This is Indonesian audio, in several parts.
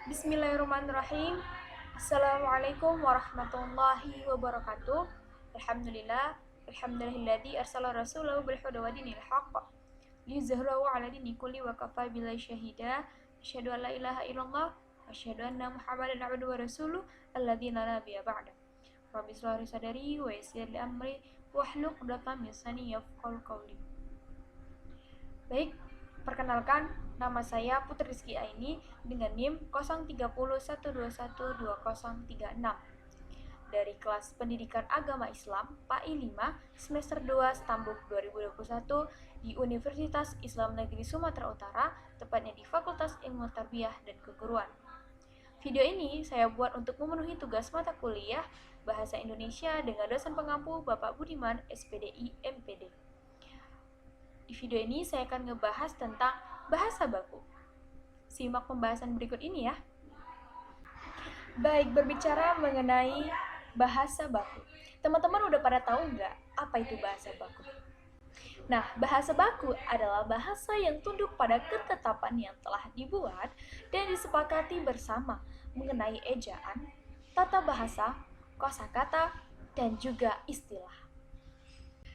Bismillahirrahmanirrahim. Assalamualaikum warahmatullahi wabarakatuh. Alhamdulillah, alhamdulillahilladzi arsala rasulahu bil huda wa dinil haqq liyuzhirahu 'ala dini kulli wa kafa billahi syahida. Asyhadu an la ilaha illallah wa asyhadu anna Muhammadan 'abduhu wa rasuluh alladzi la nabiyya ba'da. Rabbi shrah li sadri wa yassir li amri wahlul 'uqdatam min lisani yafqahu qawli. Baik, perkenalkan, nama saya Putri Rizky Aini dengan NIM 0301212036 dari kelas Pendidikan Agama Islam PAI 5 semester 2 Stambuk 2021 di Universitas Islam Negeri Sumatera Utara, tepatnya di Fakultas Ilmu Tarbiyah dan Keguruan. Video ini saya buat untuk memenuhi tugas mata kuliah Bahasa Indonesia dengan dosen pengampu Bapak Budiman, SPDI, MPD. Di video ini saya akan ngebahas tentang bahasa baku. Simak pembahasan berikut ini ya. Baik, berbicara mengenai bahasa baku. Teman-teman udah pada tahu nggak apa itu bahasa baku? Nah, bahasa baku adalah bahasa yang tunduk pada ketetapan yang telah dibuat dan disepakati bersama mengenai ejaan, tata bahasa, kosakata, dan juga istilah.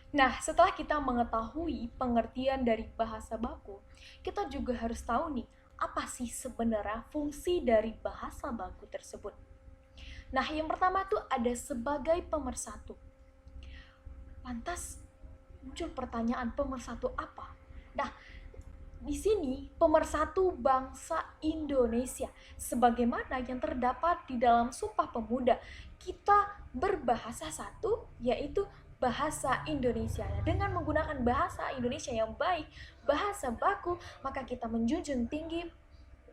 Nah, setelah kita mengetahui pengertian dari bahasa baku, kita juga harus tahu nih, apa sih sebenarnya fungsi dari bahasa baku tersebut. Nah, yang pertama tuh ada sebagai pemersatu. Lantas muncul pertanyaan, pemersatu apa? Nah, di sini pemersatu bangsa Indonesia, sebagaimana yang terdapat di dalam Sumpah Pemuda, kita berbahasa satu, yaitu bahasa Indonesia. Nah, dengan menggunakan bahasa Indonesia yang baik, bahasa baku, maka kita menjunjung tinggi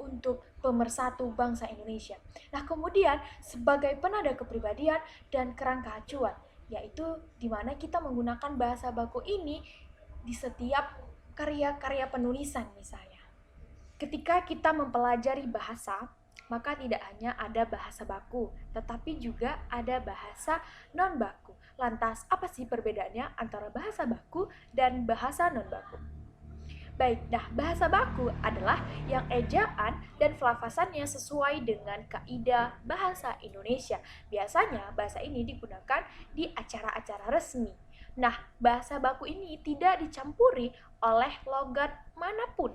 untuk pemersatu bangsa Indonesia. Nah, kemudian sebagai penada kepribadian dan kerangka acuan, yaitu di mana kita menggunakan bahasa baku ini di setiap karya-karya penulisan misalnya. Ketika kita mempelajari bahasa, maka tidak hanya ada bahasa baku, tetapi juga ada bahasa non-baku. Lantas, apa sih perbedaannya antara bahasa baku dan bahasa non-baku? Baik, nah bahasa baku adalah yang ejaan dan pelafasannya sesuai dengan kaidah bahasa Indonesia. Biasanya bahasa ini digunakan di acara-acara resmi. Nah, bahasa baku ini tidak dicampuri oleh logat manapun.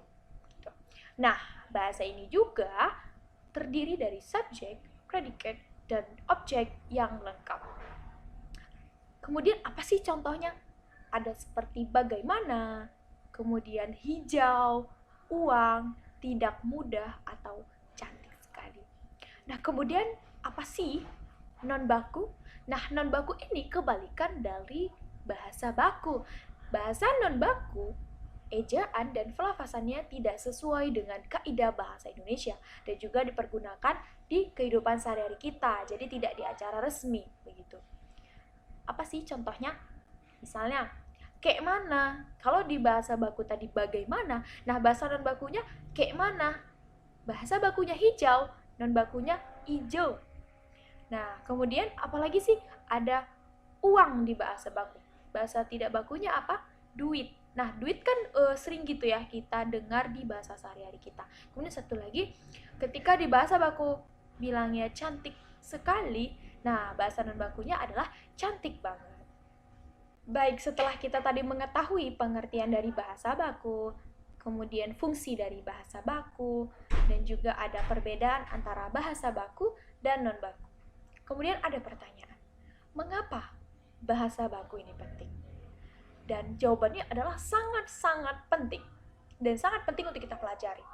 Nah, bahasa ini juga terdiri dari subjek, predicate, dan objek yang lengkap. Kemudian apa sih contohnya? Ada seperti bagaimana, kemudian hijau, uang, tidak mudah, atau cantik sekali. Nah, kemudian apa sih non-baku? Nah, non-baku ini kebalikan dari bahasa baku. Bahasa non-baku, ejaan dan pelafasannya tidak sesuai dengan kaidah bahasa Indonesia dan juga dipergunakan di kehidupan sehari-hari kita, jadi tidak di acara resmi begitu. Apa sih contohnya? Misalnya, kayak mana? Kalau di bahasa baku tadi bagaimana? Nah, bahasa non bakunya kayak mana? Bahasa bakunya hijau, non bakunya hijau. Nah, kemudian apalagi sih? Ada uang di bahasa baku. Bahasa tidak bakunya apa? Duit. Nah, duit kan sering gitu ya kita dengar di bahasa sehari-hari kita. Kemudian satu lagi, ketika di bahasa baku bilangnya cantik sekali, nah bahasa non bakunya adalah cantik banget. Baik, setelah kita tadi mengetahui pengertian dari bahasa baku, kemudian fungsi dari bahasa baku, dan juga ada perbedaan antara bahasa baku dan non baku. Kemudian ada pertanyaan, mengapa bahasa baku ini penting? Dan jawabannya adalah sangat-sangat penting dan sangat penting untuk kita pelajari.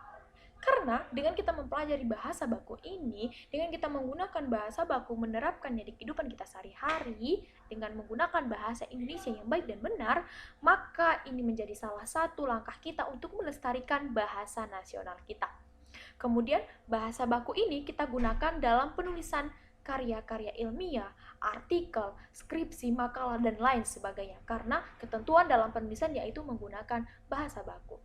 Karena dengan kita mempelajari bahasa baku ini, dengan kita menggunakan bahasa baku menerapkannya di kehidupan kita sehari-hari, dengan menggunakan bahasa Indonesia yang baik dan benar, maka ini menjadi salah satu langkah kita untuk melestarikan bahasa nasional kita. Kemudian bahasa baku ini kita gunakan dalam penulisan karya-karya ilmiah, artikel, skripsi, makalah, dan lain sebagainya. Karena ketentuan dalam penulisan yaitu menggunakan bahasa baku.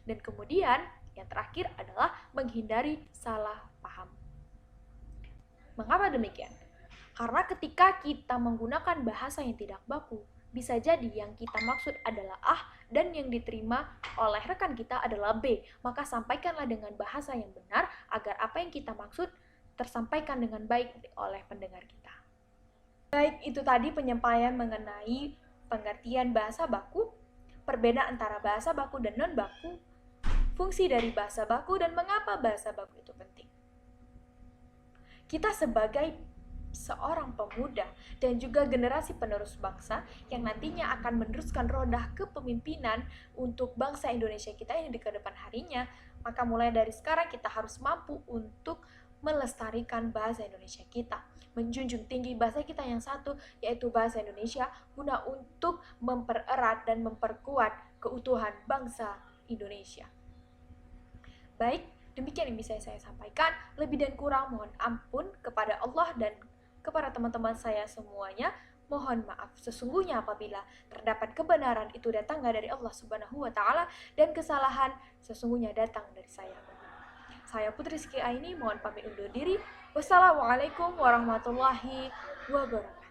Dan kemudian yang terakhir adalah menghindari salah paham. Mengapa demikian? Karena ketika kita menggunakan bahasa yang tidak baku, Bisa jadi yang kita maksud adalah A dan yang diterima oleh rekan kita adalah B. Maka sampaikanlah dengan bahasa yang benar agar apa yang kita maksud tersampaikan dengan baik oleh pendengar kita. Baik, itu tadi penyampaian mengenai pengertian bahasa baku, perbedaan antara bahasa baku dan non-baku, fungsi dari bahasa baku, dan mengapa bahasa baku itu penting. Kita sebagai seorang pemuda dan juga generasi penerus bangsa yang nantinya akan meneruskan roda kepemimpinan untuk bangsa Indonesia kita ini di kedepan harinya, maka mulai dari sekarang kita harus mampu untuk melestarikan bahasa Indonesia kita, menjunjung tinggi bahasa kita yang satu, yaitu bahasa Indonesia, guna untuk mempererat dan memperkuat keutuhan bangsa Indonesia. Baik, demikian yang bisa saya sampaikan. Lebih dan kurang mohon ampun kepada Allah dan kepada teman-teman saya semuanya. Mohon maaf sesungguhnya apabila terdapat kebenaran itu datang dari Allah Subhanahu wa taala dan kesalahan sesungguhnya datang dari saya. Saya Putri Rizky Aini mohon pamit undur diri. Wassalamualaikum warahmatullahi wabarakatuh.